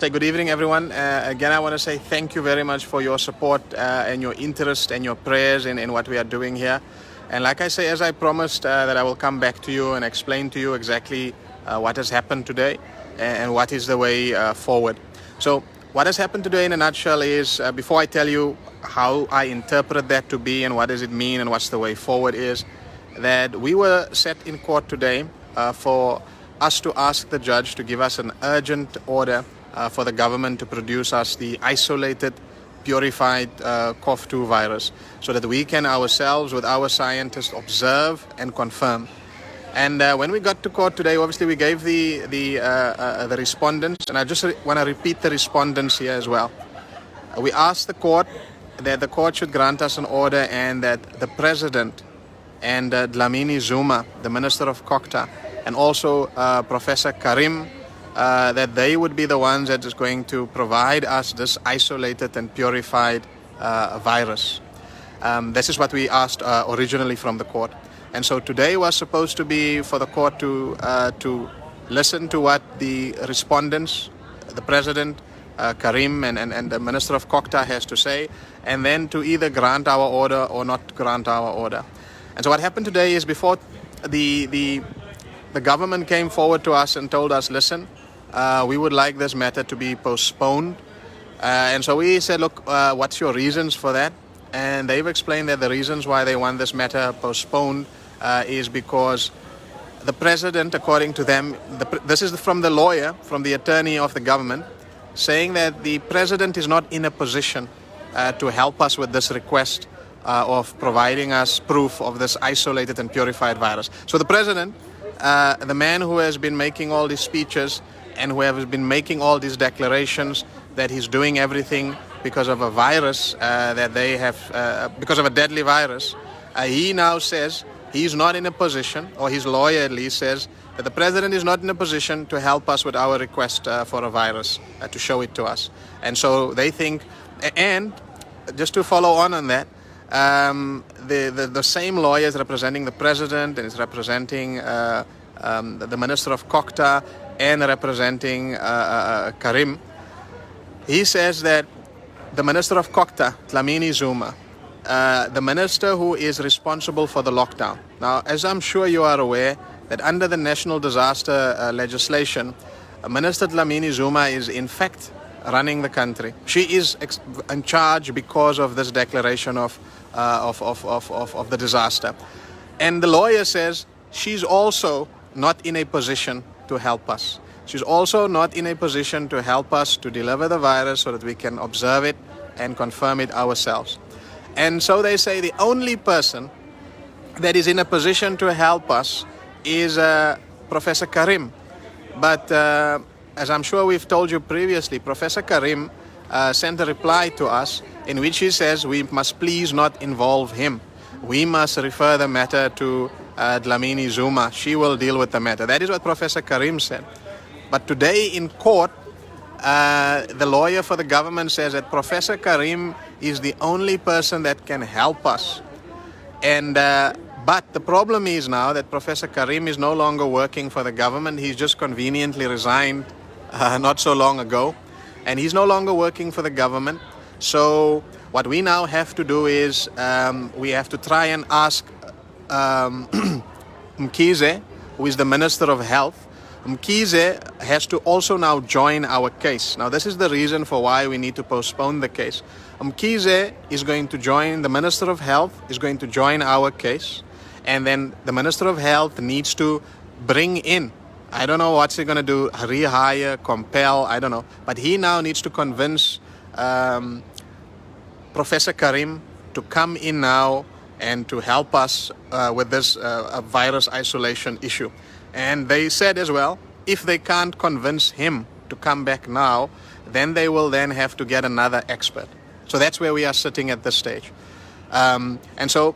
Say good evening, everyone. Again, I want to say thank you very much for your support and your interest and your prayers in what we are doing here. And like I say, as I promised, that I will come back to you and explain to you exactly what has happened today and what is the way forward. So what has happened today in a nutshell is, before I tell you how I interpret that to be and what does it mean and what's the way forward is, that we were set in court today for us to ask the judge to give us an urgent order for the government to produce us the isolated, purified COV2 virus so that we can ourselves, with our scientists, observe and confirm. And when we got to court today, obviously we gave the respondents, and I just want to repeat the respondents here as well. We asked the court that the court should grant us an order and that the president and Dlamini Zuma, the Minister of COCTA, and also Professor Karim, that they would be the ones that is going to provide us this isolated and purified virus. This is what we asked originally from the court. And so today was supposed to be for the court to listen to what the respondents, the president, Karim, and the Minister of COCTA has to say, and then to either grant our order or not grant our order. And so what happened today is, before the government came forward to us and told us, listen, we would like this matter to be postponed. And so we said, look, what's your reasons for that? And they've explained that the reasons why they want this matter postponed is because the president, according to them, this is from the lawyer, from the attorney of the government, saying that the president is not in a position to help us with this request of providing us proof of this isolated and purified virus. So the president, the man who has been making all these speeches and who has been making all these declarations that he's doing everything because of a virus that they have, because of a deadly virus, he now says he's not in a position, or his lawyer at least says, that the president is not in a position to help us with our request for a virus, to show it to us. And so they think, and just to follow on that, the same lawyer is representing the president and is representing the Minister of COCTA and representing Karim. He says that the Minister of COCTA, Dlamini Zuma, the minister who is responsible for the lockdown. Now, as I'm sure you are aware, that under the national disaster legislation, Minister Dlamini Zuma is in fact running the country. She is in charge because of this declaration of the disaster. And the lawyer says she's also not in a position to help us. She's also not in a position to help us to deliver the virus so that we can observe it and confirm it ourselves. And so they say the only person that is in a position to help us is Professor Karim. But as I'm sure we've told you previously, Professor Karim sent a reply to us in which he says we must please not involve him. We must refer the matter to Dlamini Zuma. She will deal with the matter. That is what Professor Karim said. But today in court, the lawyer for the government says that Professor Karim is the only person that can help us. And but the problem is now that Professor Karim is no longer working for the government. He's just conveniently resigned not so long ago. And he's no longer working for the government. So what we now have to do is we have to try and ask Mkhize, who is the Minister of Health. Mkhize has to also now join our case. Now, this is the reason for why we need to postpone the case. Mkhize is going to join, the Minister of Health is going to join our case. And then the Minister of Health needs to bring in, I don't know what's he going to do, rehire, compel, I don't know. But he now needs to convince Professor Karim to come in now and to help us with this virus isolation issue. And they said as well, if they can't convince him to come back now, then they will then have to get another expert. So that's where we are sitting at this stage. And so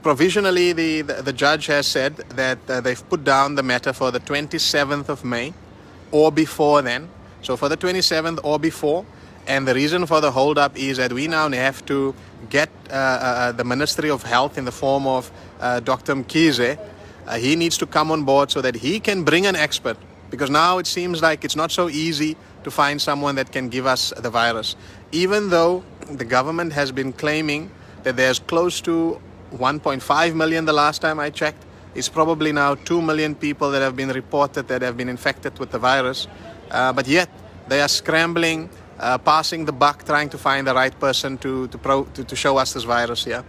provisionally, the judge has said that they've put down the matter for the 27th of May or before then. So for the 27th or before. And the reason for the hold-up is that we now have to get the Ministry of Health in the form of Dr. Mkhize. He needs to come on board so that he can bring an expert. Because now it seems like it's not so easy to find someone that can give us the virus. Even though the government has been claiming that there's close to 1.5 million the last time I checked. It's probably now 2 million people that have been reported that have been infected with the virus. But yet they are scrambling, passing the buck, trying to find the right person to show us this virus here.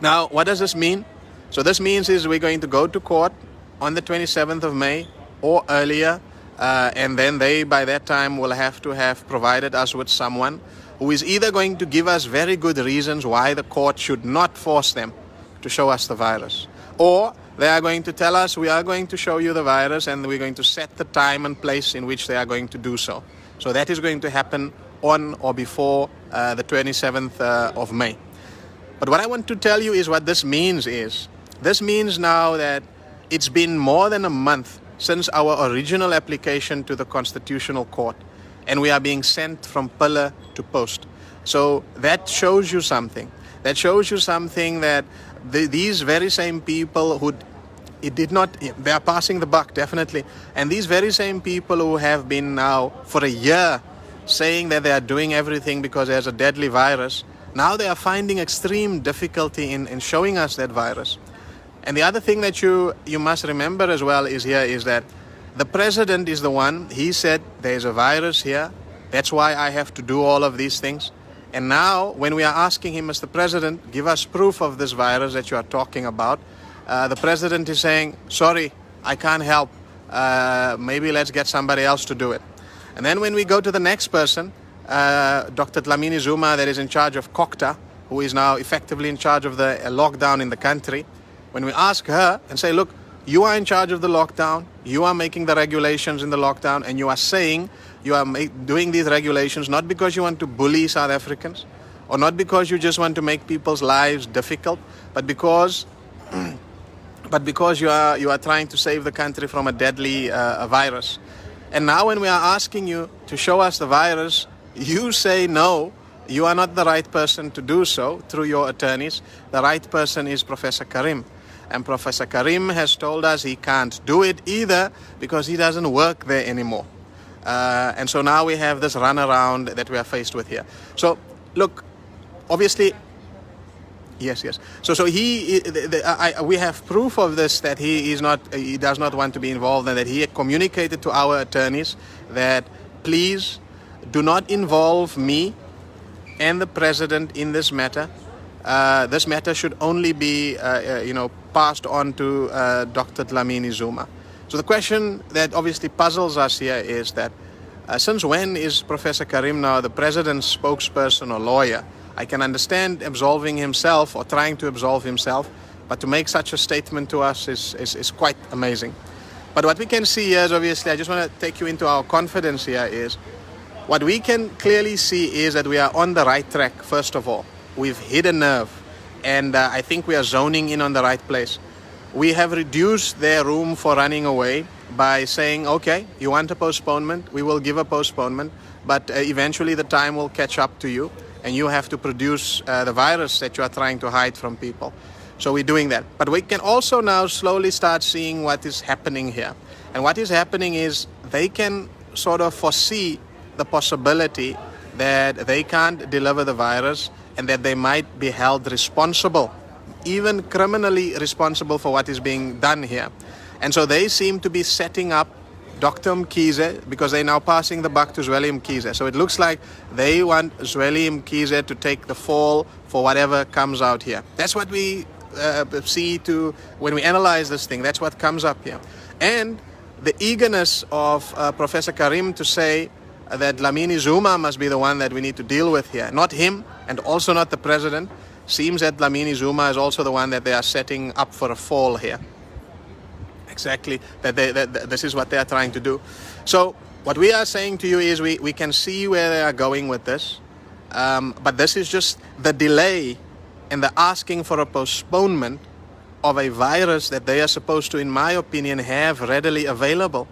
Now, what does this mean? So this means is we're going to go to court on the 27th of May or earlier, and then they, by that time, will have to have provided us with someone who is either going to give us very good reasons why the court should not force them to show us the virus, or they are going to tell us, we are going to show you the virus and we're going to set the time and place in which they are going to do so. So that is going to happen on or before the 27th of May. But what I want to tell you is what this means is, this means now that it's been more than a month since our original application to the Constitutional Court, and we are being sent from pillar to post. So that shows you something. That shows you something that these very same people they are passing the buck, definitely. And these very same people who have been now for a year saying that they are doing everything because there's a deadly virus, now they are finding extreme difficulty in showing us that virus. And the other thing that you must remember as well is that the president is the one, he said there's a virus here, that's why I have to do all of these things. And now when we are asking him, Mr. President, give us proof of this virus that you are talking about, the president is saying, sorry, I can't help, maybe let's get somebody else to do it. And then when we go to the next person, Dr. Dlamini Zuma, that is in charge of COCTA, who is now effectively in charge of the lockdown in the country, when we ask her and say, look, you are in charge of the lockdown, you are making the regulations in the lockdown, and you are saying you are doing these regulations not because you want to bully South Africans, or not because you just want to make people's lives difficult, but because you are trying to save the country from a deadly virus. And now when we are asking you to show us the virus, you say no, you are not the right person to do so through your attorneys. The right person is Professor Karim. And Professor Karim has told us he can't do it either because he doesn't work there anymore. And so now we have this runaround that we are faced with here. So, look, obviously, yes. So we have proof of this, that he does not want to be involved, and that he communicated to our attorneys that please do not involve me and the president in this matter. This matter should only be, passed on to Dr. Dlamini Zuma. So the question that obviously puzzles us here is that since when is Professor Karim now the president's spokesperson or lawyer? I can understand absolving himself or trying to absolve himself, but to make such a statement to us is quite amazing. But what we can see here is, obviously, I just want to take you into our confidence here, is what we can clearly see is that we are on the right track, first of all. We've hit a nerve, and I think we are zoning in on the right place. We have reduced their room for running away by saying, okay, you want a postponement, we will give a postponement, but eventually the time will catch up to you, and you have to produce the virus that you are trying to hide from people. So we're doing that. But we can also now slowly start seeing what is happening here. And what is happening is they can sort of foresee the possibility that they can't deliver the virus and that they might be held responsible, even criminally responsible, for what is being done here. And so they seem to be setting up Dr. Mkhize, because they're now passing the buck to Zweli Mkhize. So it looks like they want Zweli Mkhize to take the fall for whatever comes out here. That's what we see when we analyze this thing. That's what comes up here. And the eagerness of Professor Karim to say that Dlamini Zuma must be the one that we need to deal with here, not him, and also not the president. Seems that Dlamini Zuma is also the one that they are setting up for a fall here. Exactly, that this is what they are trying to do. So what we are saying to you is we can see where they are going with this, but this is just the delay and the asking for a postponement of a virus that they are supposed to, in my opinion, have readily available.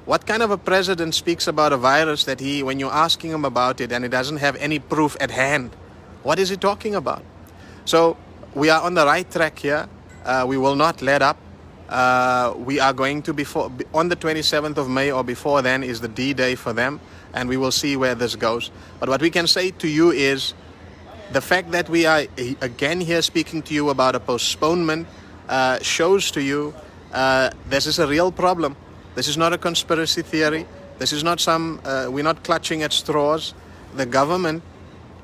What kind of a president speaks about a virus that when you're asking him about it and he doesn't have any proof at hand? What is he talking about? So we are on the right track here. We will not let up. We are going to on the 27th of May or before then is the D-Day for them, and we will see where this goes. But what we can say to you is the fact that we are again here speaking to you about a postponement shows to you this is a real problem. This is not a conspiracy theory. This is not we're not clutching at straws. The government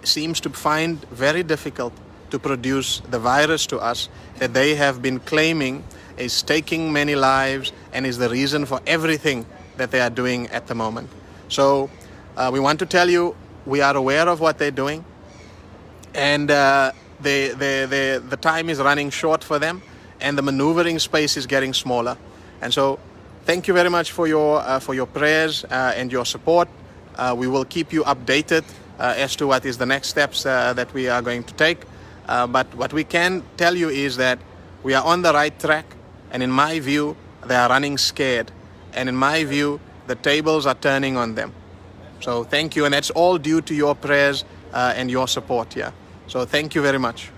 seems to find very difficult to produce the virus to us that they have been claiming is taking many lives and is the reason for everything that they are doing at the moment. So we want to tell you we are aware of what they're doing, and the time is running short for them, and the maneuvering space is getting smaller. And so thank you very much for your prayers and your support. We will keep you updated as to what is the next steps that we are going to take. But what we can tell you is that we are on the right track, and in my view, they are running scared. And in my view, the tables are turning on them. So thank you, and that's all due to your prayers and your support here. So thank you very much.